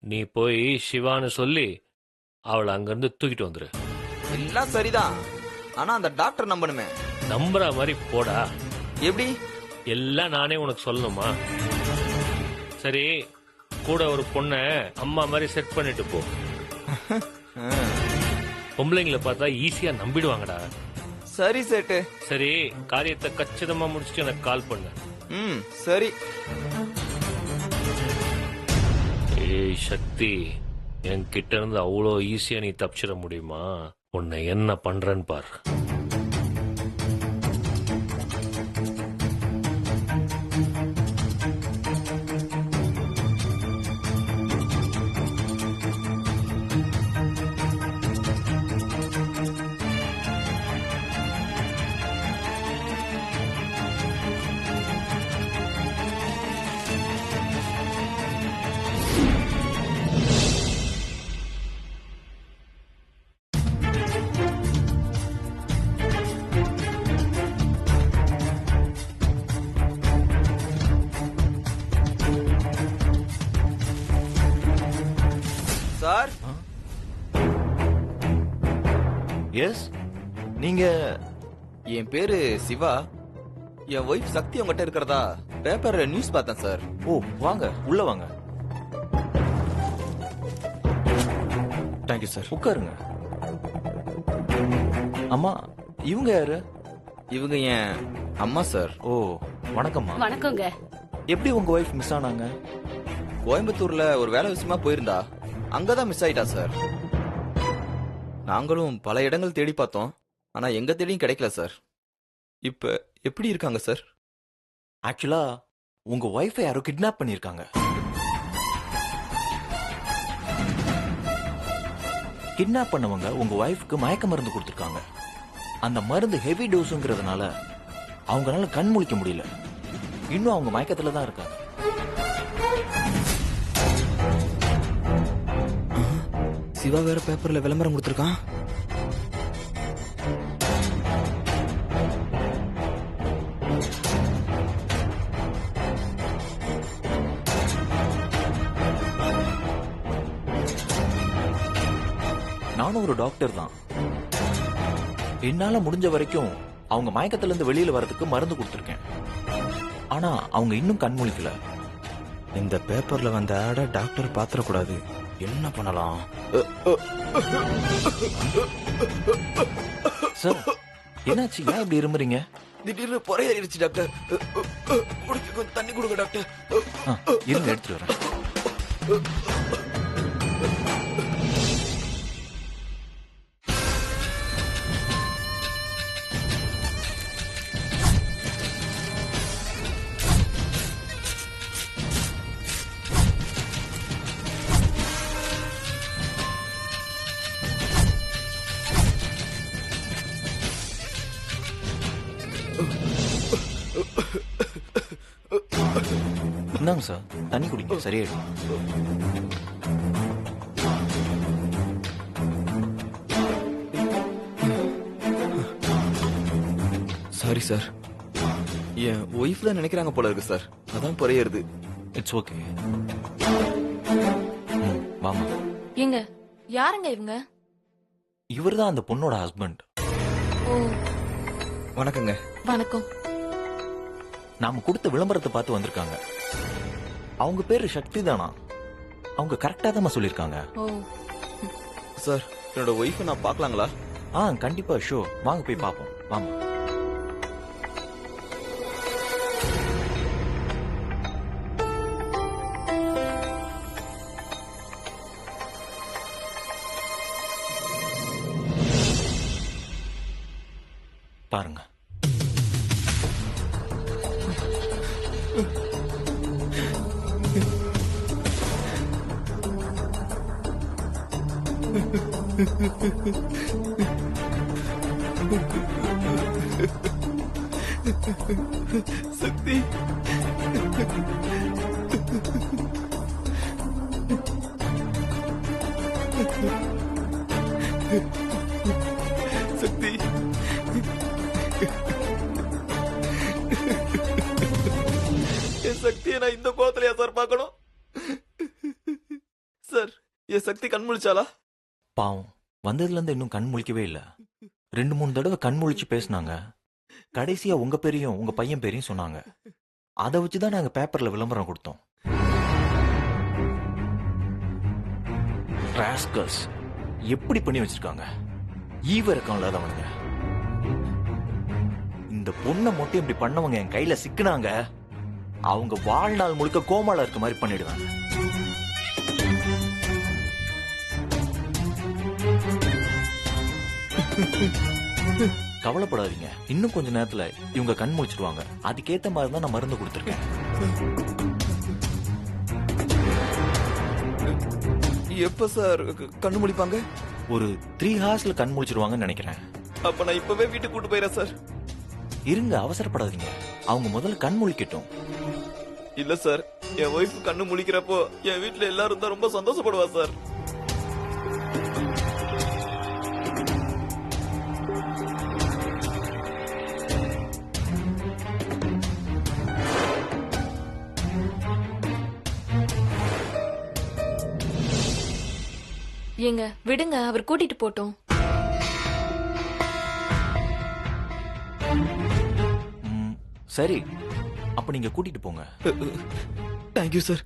நீ போய் சிவான்னு சொல்லி அவளை அங்கிருந்து தூக்கிட்டு வந்துரு. எல்லாம் சரிதான், ஆனா அந்த டாக்டர் நம்பணுமே. நம்புற மாதிரி போடா. எப்படி? எல்லாம் நானே உனக்கு சொல்லணுமா? சரி, கூட ஒரு பொண்ணை அம்மா மாதிரி செட் பண்ணிட்டு போ. பொம்பளைங்களை பார்த்தா ஈஸியா நம்பிடுவாங்கடா. சரி சேட்டு. சரி, காரியத்தை கச்சிதமா முடிச்சுட்டு எனக்கு கால் பண்ணு. சரி. ஏய் சக்தி, என்கிட்ட இருந்து அவ்வளோ ஈஸியா நீ தப்பிச்சிட முடியுமா? உன்னை என்ன பண்றேன்னு பாரு. சார். எஸ், நீங்க? என் பேரு சிவா. என் ஒய்ஃப் சக்தி உங்ககிட்ட இருக்கிறதா பேப்பர்ல நியூஸ் பார்த்தேன் சார். ஓ, வாங்க, உள்ள வாங்க. Thank you sir. உட்காருங்க. அம்மா, இவங்க யாரு? இவங்க என் அம்மா சார். ஓ, வணக்கம்மா. வணக்கங்க. எப்படி உங்க ஒய்ஃப் மிஸ் ஆனாங்க? கோயம்புத்தூர்ல ஒரு வேலை விஷயமா போயிருந்தா, அங்கதான் மிஸ் ஆயிட்டா சார். நாங்களும் பல இடங்கள் தேடி பார்த்தோம், ஆனா எங்க தேடியும் கிடைக்கல சார். இப்ப எப்படி இருக்காங்க சார்? ஆக்சுவலா உங்க ஒய்ஃபை யாரோ கிட்னாப் பண்ணிருக்காங்க. கிட்னாப் பண்ணவங்க உங்க ஒய்ஃப்க்கு மயக்க மருந்து கொடுத்திருக்காங்க. அந்த மருந்து ஹெவி டோஸுங்கிறதுனால அவங்களால கண் முழிக்க முடியல. இன்னும் அவங்க மயக்கத்துல தான் இருக்காங்க. சிவா வேற பேப்பர்ல விளம்பரம் கொடுத்திருக்கான். நானும் ஒரு டாக்டர் தான். என்னால முடிஞ்ச வரைக்கும் அவங்க மயக்கத்துல இருந்து வெளியில வரதுக்கு மருந்து கொடுத்திருக்கேன். ஆனா அவங்க இன்னும் கண் முழிக்கல. இந்த பேப்பர்ல வந்த ஆட டாக்டர் பாத்திரக்கூடாது. என்ன பண்ணலாம்? சார், என்னாச்சு? ஏன் இப்படி இருமுறீங்க? திடீர்னு பொறையறிச்சு டாக்டர். குடிக்க கொஞ்சம் தண்ணி கொடுங்க டாக்டர். இருங்க, எடுத்துட்டு வரேன். இந்தாங்க சார், தண்ணி குடிங்க, சரியாயிடும். சாரி சார், என் ஒய்ஃப் தான் நினைக்கிறாங்க போல இருக்கு சார், அதான் பொறையறது. It's okay. வாமா. எங்க யாருங்க இவங்க? இவர் தான் அந்த பொண்ணோட ஹஸ்பண்ட். ஓ, வணக்கங்க. வணக்கம். நாம கொடுத்த விளம்பரத்தை பார்த்து வந்திருக்காங்க. அவங்க பேரு சக்தி தானா? அவங்க கரெக்டா தான் சொல்லிருக்காங்க. ஓ சார், என்னோட ஒய்ஃபை நான் பார்க்கலாங்களா? கண்டிப்பா, ஷோ. வாங்க போய் பாப்போம். வாங்க. பாருங்க. சக்தி, சக்தி, என் சக்தியை நான் இந்த கோலத்திலயா சார் பார்க்கணும்? சார் என் சக்தி கண் முழிச்சாளா? பாவம், வந்ததுல இருந்து இன்னும் கண் முழிக்கவே இல்ல. 2-3 தடவை கண் முழிச்சு பேசினாங்க. கடைசியா உங்க பேரையும் உங்க பையன் பேரையும் சொன்னாங்க. அதை வச்சுதான் நாங்க பேப்பர்ல விளம்பரம் கொடுத்தோம். ராஸ்கல்ஸ் எப்படி பண்ணி வச்சிருக்காங்க? ஈவரக்கம் இல்லாதவனுங்க. இந்த பொண்ணை மட்டும் இப்படி பண்ணவங்க என் கையில சிக்கினாங்க, அவங்க வாழ்நாள் முழுக்க கோமால இருக்க மாதிரி பண்ணிடுவாங்க. கவலைப்படாதீங்க, இன்னும் கொஞ்ச நேரத்துல இவங்க கண் முழிச்சிடுவாங்க. அதுக்கேத்த மாதிரி தான் நான் மருந்து கொடுத்துருக்கேன். எப்ப சார் கண்ணு முழிப்பாங்க? ஒரு 3 ஹார்ஸ்ல கண் முழிச்சிடுவாங்கன்னு நினைக்கிறேன். அப்ப நான் இப்பவே வீட்டுக்கு கூட்டு போயிடுறேன் சார். இருங்க, அவசரப்படாதீங்க. அவங்க முதல்ல கண் முழிக்கட்டும். இல்ல சார், என் ஒய்ஃப் கண்ணு முழிக்கிறப்போ என் வீட்டுல எல்லாரும் தான் ரொம்ப சந்தோஷப்படுவா சார். ஏங்க விடுங்க, அவர் கூட்டிட்டு போட்டோம். சரி, அப்ப நீங்க கூட்டிட்டு போங்க. Thank you sir.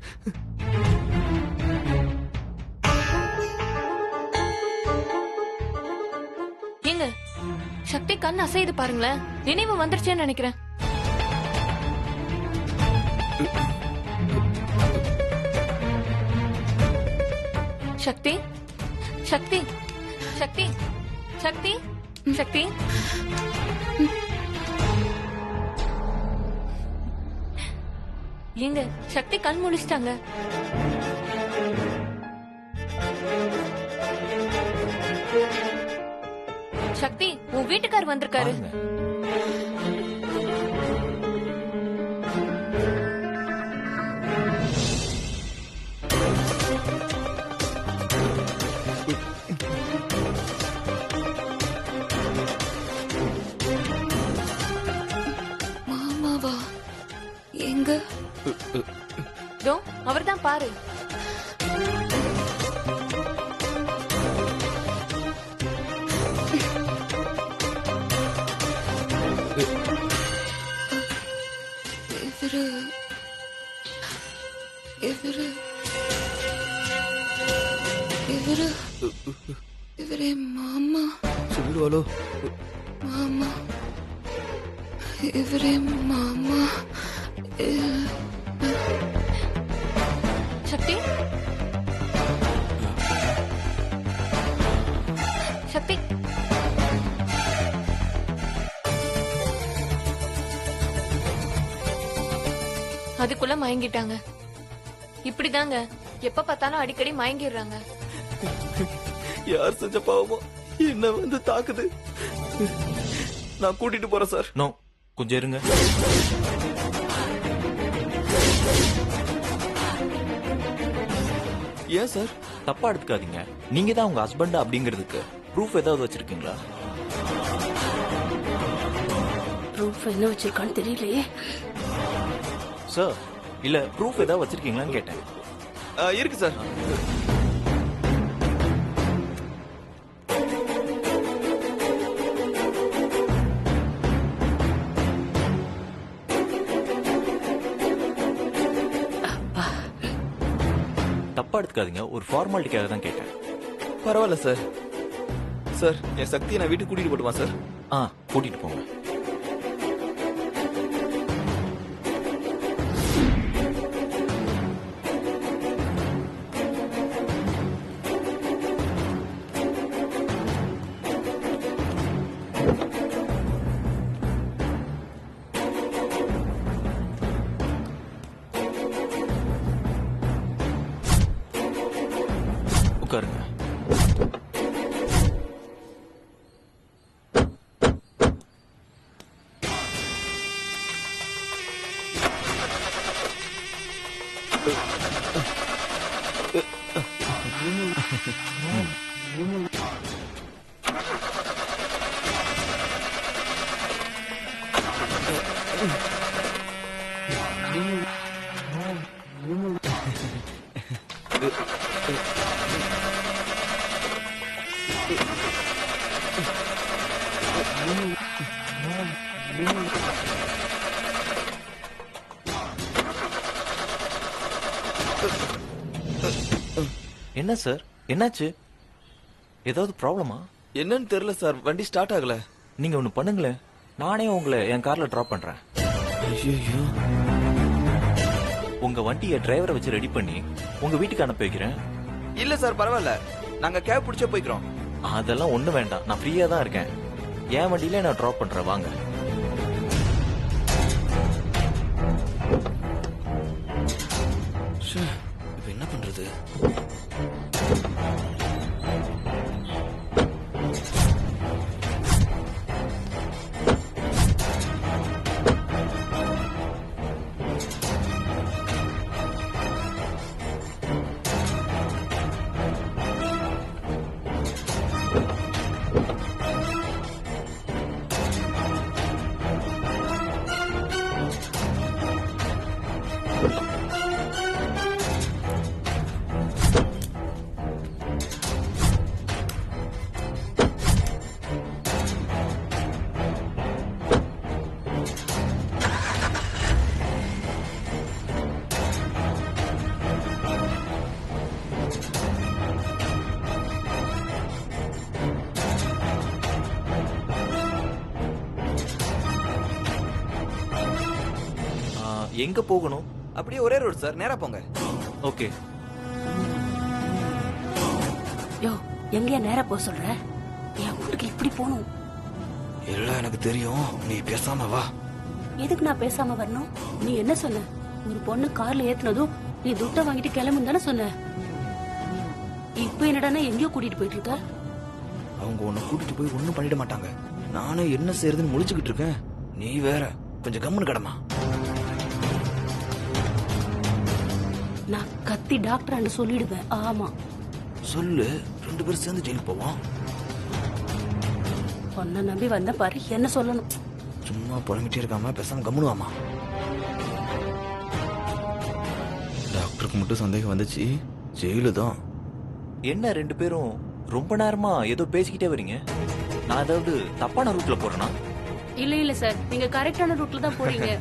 ஏங்க சக்தி கண் அசையுது பாருங்களேன். நினைவு வந்துருச்சேன்னு நினைக்கிறேன். சக்தி சக்தி சக்தி சக்தி சக்தி ஏங்க சக்தி கண் முழிச்சிட்டாங்க. சக்தி, உன் வீட்டுக்கார் வந்திருக்காரு. பாருங்க. மாமாவா? எங்க? அவர்தான் பாரு. இவரு இவரு இவரு இவரே மாமா? சொல்லுவாளோ? மாமா, இவரே மாமா. சக்தி சக்தி அதுக்குள்ள மயங்கிட்டாங்க. இப்படிதாங்க, எப்ப பார்த்தாலும் அடிக்கடி மயங்கிடுறாங்க. யார் செஞ்ச பாவமோ என்ன வந்து தாக்குது. நான் கூட்டிட்டு போறேன் சார். நோ, கொஞ்சம் இருங்க. ஏன் சார்? தப்பா எடுத்துக்காதீங்க. நீங்க தான் உங்க ஹஸ்பண்ட் அப்படிங்கிறதுக்கு ப்ரூஃப் ஏதாவது வச்சிருக்கீங்களா? ப்ரூஃப் என்ன வச்சிருக்கான்னு தெரியலையே. சார், இல்ல ப்ரூஃப் ஏதாவது வச்சிருக்கீங்களான்னு கேட்டேன். இருக்கு சார். தப்பா எடுத்துக்காதீங்க, ஒரு ஃபார்மாலிட்டிக்காக தான் கேட்டேன். பரவாயில்ல சார். சார், என் சக்தியை நான் வீட்டுக்கு கூட்டிட்டு போட்டுமா சார்? கூட்டிட்டு போங்க. உட்காருங்க. என்ன சார், என்னாச்சு? ஏதாவது ப்ராப்ளமா? என்னன்னு தெரியல சார், வண்டி ஸ்டார்ட் ஆகல. நீங்க ஒண்ணு பண்ணுங்களேன், நானே உங்களை என் கார்ல டிராப் பண்றேன். ஐயோ, உங்க வண்டியை டிரைவரை வச்சு ரெடி பண்ணி உங்க வீட்டுக்கு அனுப்பி வைக்கிறேன். இல்ல சார் பரவாயில்ல, நாங்க கேப் பிடிச்சே போய்க்கிறோம். அதெல்லாம் ஒண்ணு வேண்டாம், நான் ஃப்ரீயா தான் இருக்கேன். என் வண்டியில நான் டிராப் பண்றேன், வாங்க. இப்ப என்ன பண்றது? எங்க போகணும்? அப்படியே ஒரே ரோடு சார், நேரா போங்க. ஓகே. யோ, எங்கயா நேரா போக சொல்ற? என் வீட்டுக்கு இப்படி போகணும். எல்லாம் எனக்கு தெரியும், நீ பேசாம வா. எதுக்கு நான் பேசாம வரணும்? நீ என்ன சொன்ன? ஒரு பொண்ணு கார்ல ஏத்துனதும் நீ துட்ட வாங்கிட்டு கிளம்புன்னு தானே சொன்ன. இப்ப என்னடான்னா எங்கேயோ கூட்டிட்டு போயிட்டு இருக்க? அவங்க உன்னை கூட்டிட்டு போய் ஒண்ணும் பண்ணிட மாட்டாங்க. நானே என்ன செய்யறதுன்னு முழிச்சுக்கிட்டு இருக்கேன். நீ வேற கொஞ்சம் கம்முன்னு கடமா. நான் கத்தி டாக்டர் சொல்லிடுவேன். ஆமா சொல்லு, 2 பேரும் சேர்ந்து ஜெயிலுக்கு போவோம். உன்னை நம்பி வந்த பாரு, என்ன சொல்லணும்? சும்மா புலம்பிட்டே இருக்காம பேசாம கம்முனுவாமா. டாக்டருக்கு மட்டும் சந்தேகம் வந்துச்சு, ஜெயிலு தான். என்ன 2 பேரும் ரொம்ப நேரமா ஏதோ பேசிக்கிட்டே வரீங்க? நான் ஏதாவது தப்பான ரூட்ல போறேனா? இல்ல சார், நீங்க கரெக்டான ரூட்ல தான் போறீங்க.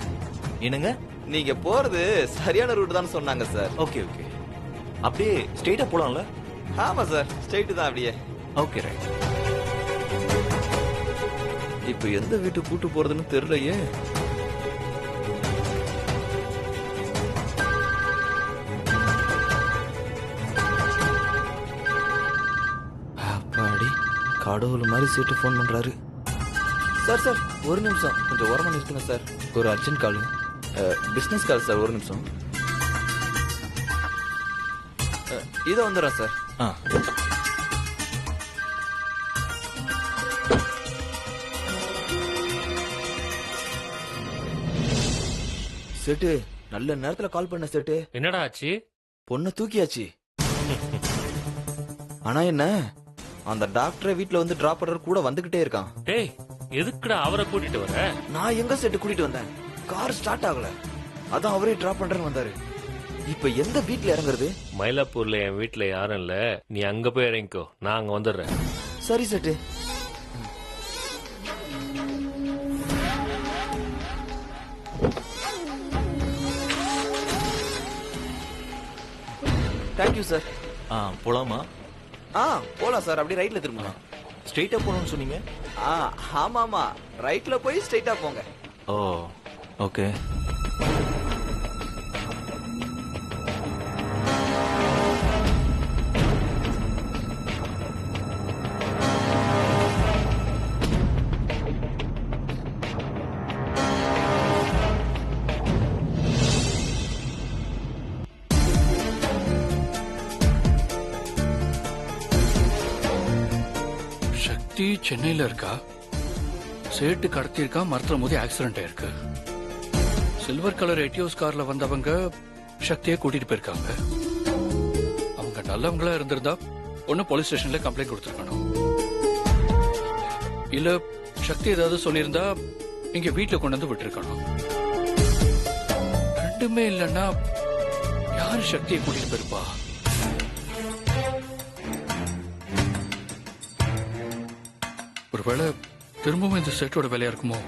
என்னங்க? நீங்க போறது சரியான ரூட் தான் சொன்னாங்க சார். ஓகே ஓகே, அப்படியே ஸ்ட்ரெயிட்டா போலாம்ல? ஆமா சார், ஸ்ட்ரைட் தான் அப்படியே. Okay right. இப்ப எந்த வீட்டுக்கு கூட்டு போறதுன்னு தெரியலையே. அப்பாடி, கடவுள் மாதிரி சீட்டு போன் பண்றாரு. சார் சார், ஒரு நிமிஷம் கொஞ்சம் ஓரமா நிறுத்துங்க சார், ஒரு அர்ஜென்ட் கால், பிசினஸ் கால் சார். ஒரு நிமிஷம், இதோ வந்துடுறேன் சார். ஆ, செட்டு, நல்ல நேரத்துல கால் பண்ண செட்டு. என்னடா ஆச்சு? பொண்ணை தூக்கியாச்சு. ஆனா என்ன, அந்த டாக்டரை வீட்டுல வந்து டிராப் பண்ற கூட வந்துகிட்டே இருக்கான். டேய், எதுக்குடா அவரை கூட்டிட்டு வர? நான் எங்க செட்டு கூட்டிட்டு வந்தேன், கார் ஸ்டார்ட் ஆகல, அதான் அவரே டிராப் பண்றேன்னு வந்தாரு. இப்ப எந்த வீட்ல இறங்குறது? மயிலாப்பூர்ல என் வீட்டுல யாரும் இல்ல, நீ அங்க போய் இறங்கிக்கோ, நான் அங்க வந்துடுறேன். சரி செட்டு. Thank you sir. போலாமா? போலாம் சார், அப்படியே ரைட்ல திரும்பலாம். ஸ்ட்ரெயிட்டா போகணும்னு சொன்னீங்க. ஆமா ஆமா, ரைட்ல போய் ஸ்ட்ரைட்டா போங்க. ஓ ஓகே. சக்தி சென்னையில இருக்கா, சேட்டு கடத்திருக்கா, மரத்துல மோதி ஆக்சிடென்ட் ஆயிருக்கு. சில்வர் கலர் எட்டியோஸ் கார்ல வந்தவங்க சக்தியை கூட்டிட்டு போயிருக்காங்க. அவங்க நல்லவங்களா இருந்திருந்தா ஒன்னு போலீஸ் ஸ்டேஷன்ல கம்ப்ளைண்ட் கொடுத்திருக்கணும், இல்ல சக்தி ஏதாவது சொல்லியிருந்தா இங்க வீட்டுல கொண்டு வந்து விட்டுருக்கணும். ரெண்டுமே இல்லைன்னா யாரு சக்தியை கூட்டிட்டு போயிருப்பா? ஒருவேளை திரும்பவும் இந்த செட்டோட வேலையா இருக்குமோ?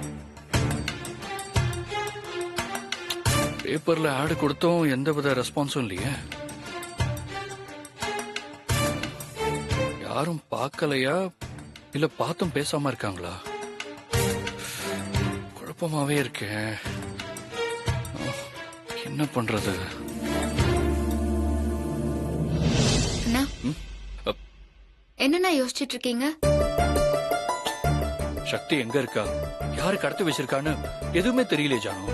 பேப்பர்ல ஆடு கொடுத்தும் எந்தவித ரெஸ்பான்ஸும் இல்லையே. யாரும் பார்க்கலையா இல்ல பார்த்தும் பேசாம இருக்காங்களா? குழப்பமாவே இருக்கேன். என்ன பண்றது? அண்ணா ம்? அப், என்னண்ணா யோசிச்சுட்டு இருக்கீங்க? சக்தி எங்க இருக்கா, யாரு கடத்தி வச்சிருக்கான்னு எதுவுமே தெரியல ஜானு.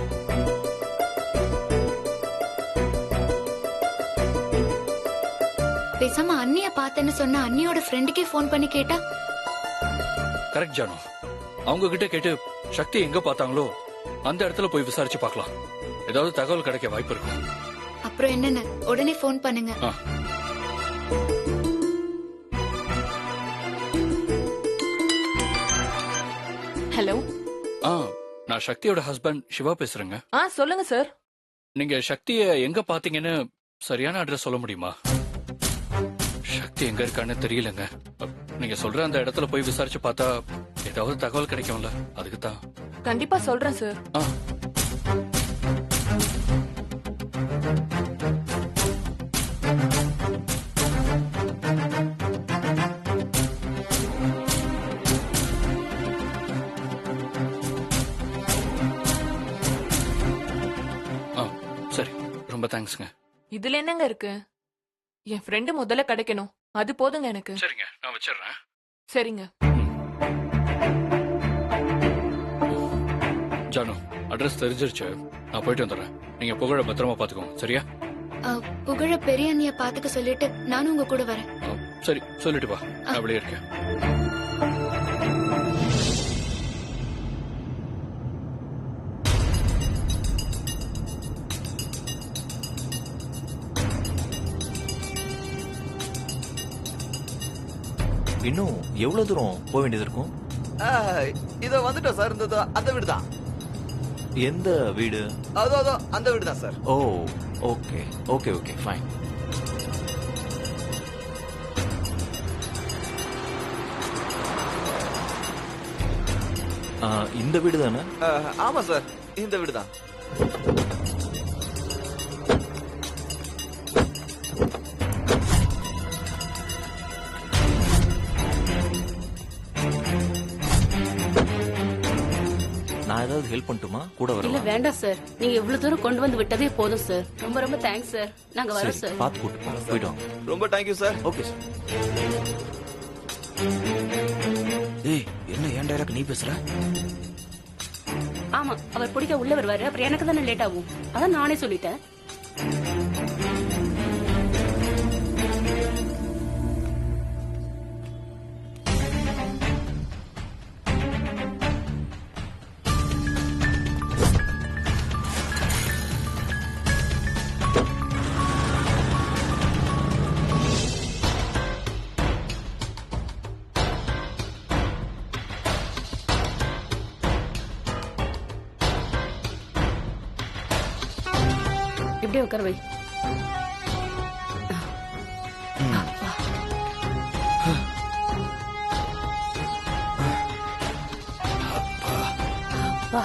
பேசாம அண்ணிய பார்த்தேன்னு சொன்ன அண்ணியோட ஃப்ரெண்டுக்கே ஃபோன் பண்ணி கேட்டா? கரெக்ட் ஜானு. அவங்க கிட்ட கேட்டு சக்தி எங்க பார்த்தாங்களோ அந்த இடத்துல போய் விசாரிச்சு பார்க்கலாம். ஏதாவது தகவல் கிடைக்க வாய்ப்பு இருக்கும். அப்புறம் என்னென்ன உடனே ஃபோன் பண்ணுங்க. ஆ. ஹலோ. நான் சக்தியோட ஹஸ்பண்ட் சிவா பேசுறேங்க. சொல்லுங்க சார். நீங்க சக்திய எங்க பாத்தீங்கன்னு சரியான அட்ரஸ் சொல்ல முடியுமா? சக்தி எங்க இருக்கான்னு தெரியலங்க. நீங்க சொல்ற அந்த இடத்துல போய் விசாரிச்சு பார்த்தா ஏதாவது தகவல் கிடைக்கும்ல, அதுக்கு தான். கண்டிப்பா சொல்றேன் சார். ஆ. ஆ, சரி, ரொம்ப தேங்க்ஸ்ங்க. இதுல என்னங்க இருக்கு? என் ஃப்ரெண்டு முதல்ல கிடைக்கணும், அது போதுங்க எனக்கு. சரிங்க, நான் வச்சிடுறேன். சரிங்க. ஜானு, அட்ரஸ் தெரிஞ்சிருச்சு. நான் போயிட்டு வந்துடுறேன். நீங்க புகழ பத்திரமா பாத்துக்கோங்க, சரியா? புகழ பெரிய அண்ணிய பாத்துக்க சொல்லிட்டு நானும் உங்க கூட வரேன். சரி, சொல்லிட்டு வா. நான் அப்படியே இருக்கேன். இன்னும் எவ்வளவு தூரம் போக வேண்டியது இருக்கும்? இதோ வந்துட்டோம் சார். இந்த அந்த வீடு தான். எந்த வீடு? அதோ அந்த வீடு தான் சார். ஓ, ஓகே ஓகே ஓகே, ஃபைன். இந்த வீடு தானே? ஆமா சார், இந்த வீடு தான். நான் ஏதாவது ஹெல்ப் பண்ணட்டுமா? கூட இல்ல வரவா? வேண்டாம் சார், நீங்க இவ்வளவு தூரம் கொண்டு வந்து விட்டதே போதும் சார். ரொம்ப ரொம்ப தேங்க்ஸ் சார். நாங்க வரோம் சரி, சார். பார்த்து கூட்டு போங்க. போயிட்டு வாங்க. ரொம்ப தேங்க்யூ சார். Okay sir. ஏய், என்ன ஏன் டைரக்ட் நீ பேசுற? ஆமா, அவர் பிடிக்க உள்ள வருவாரு. அப்புறம் எனக்கு தானே லேட் ஆகும். அதான் நானே சொல்லிட்டேன். இப்படியே உட்கார வை. வா.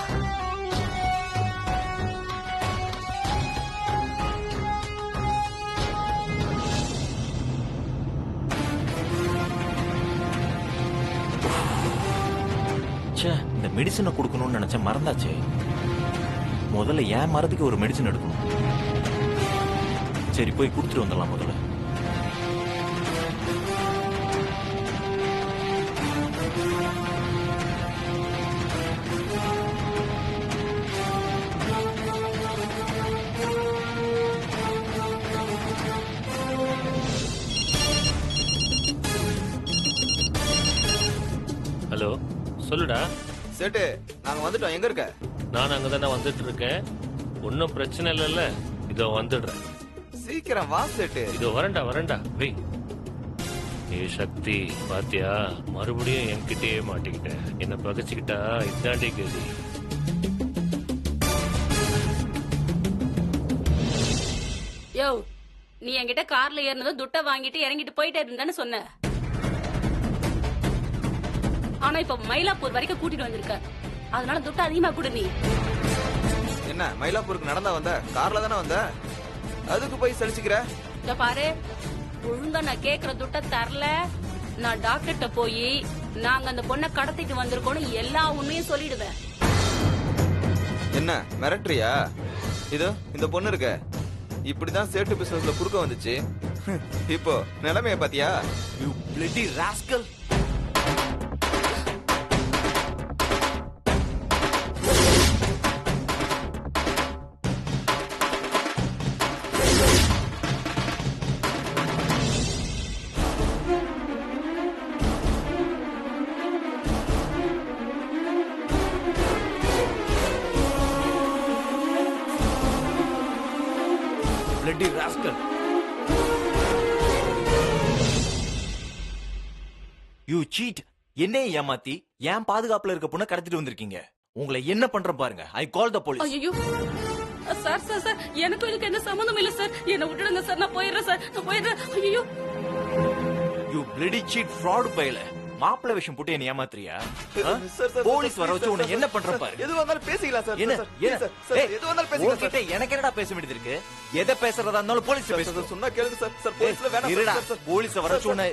ச்சே, இந்த மெடிசனை கொடுக்கணும்னு நினைச்சேன், மறந்தாச்சே. முதல்ல என் மரத்துக்கு ஒரு மெடிசன் எடுக்கணும். சரி, போய் கொடுத்துட்டு வந்துடலாம் முதல்ல. ஹலோ, சொல்லுடா. சேட்டு, நாங்க வந்துட்டோம். எங்க இருக்க? நான் அங்கதானே வந்துட்டு இருக்கேன். ஒன்னும் பிரச்சனை இல்லைல்ல. இதோ வந்துடுறேன். சீக்கிரம் வா சேட்டு. இதோ வரேன்டா. வெய். ஏ சக்தி, பாத்தியா, மறுபடியும் என்கிட்டயே மாட்டிக்கிட்டேன். என்ன பகச்சுக்கிட்டா இதாண்டி கேள்வி. யோ, நீ என்கிட்ட கார்ல ஏறினதும் துட்டை வாங்கிட்டு இறங்கிட்டு போயிட்டே இருந்தான்னு சொன்ன. ஆனா இப்ப மயிலாப்பூர் வரைக்கும் கூட்டிட்டு வந்திருக்க, அதனால துட்டு அதிகமா கொடு நீ. என்ன மயிலாப்பூருக்கு நடந்தா வந்த? கார்ல தானே வந்த, அதுக்கு போய் சலிச்சுக்கிற? இத பாரு, ஒழுங்கா நான் கேக்குற துட்ட தரல, நான் டாக்டர்கிட்ட போய் நாங்க அந்த பொண்ணை கடத்திட்டு வந்திருக்கோம்னு எல்லா உண்மையும் சொல்லிடுவேன். என்ன மிரட்டுறியா? இதோ இந்த பொண்ணு இருக்க, இப்படிதான் சேட்டு பிசினஸ்ல குறுக்க வந்துச்சு. இப்போ நிலைமைய பாத்தியா? You bloody rascal. Bloody rascal. You cheat. என்னைய ஏமாத்தி என் பாதுகாப்புல இருக்க பொண்ணை கடத்திட்டு வந்திருக்கீங்க. உங்களை என்ன பண்ற பாருங்க. I call the police. ஐயோ சார் சார் சார், எனக்கும் இதுக்கு எந்த சம்மந்தம் இல்ல சார், என்ன விட்டுடுங்க சார், நான் போயிடுறேன் சார், நான் போயிடுறேன். ஐயோ You bloody cheat fraud பையல. மாப்பிள்ளை விஷயம் போட்டு என்ன ஏமாத்துறியா? போலீஸ் வர வச்சு உன்னை என்ன பண்ற பாரு. எது வந்தாலும் பேசிக்கலாம் சார். என்ன எது வந்தாலும் பேசிக்கலாம் சார். எனக்கு என்னடா பேச வேண்டியது இருக்கு? எதை பேசுறதா இருந்தாலும் போலீஸ் பேச சொன்னா கேளுங்க சார். சார் போலீஸ்ல வேணாம் இருடா, சார். போலீஸ் வர வச்சு உன்னை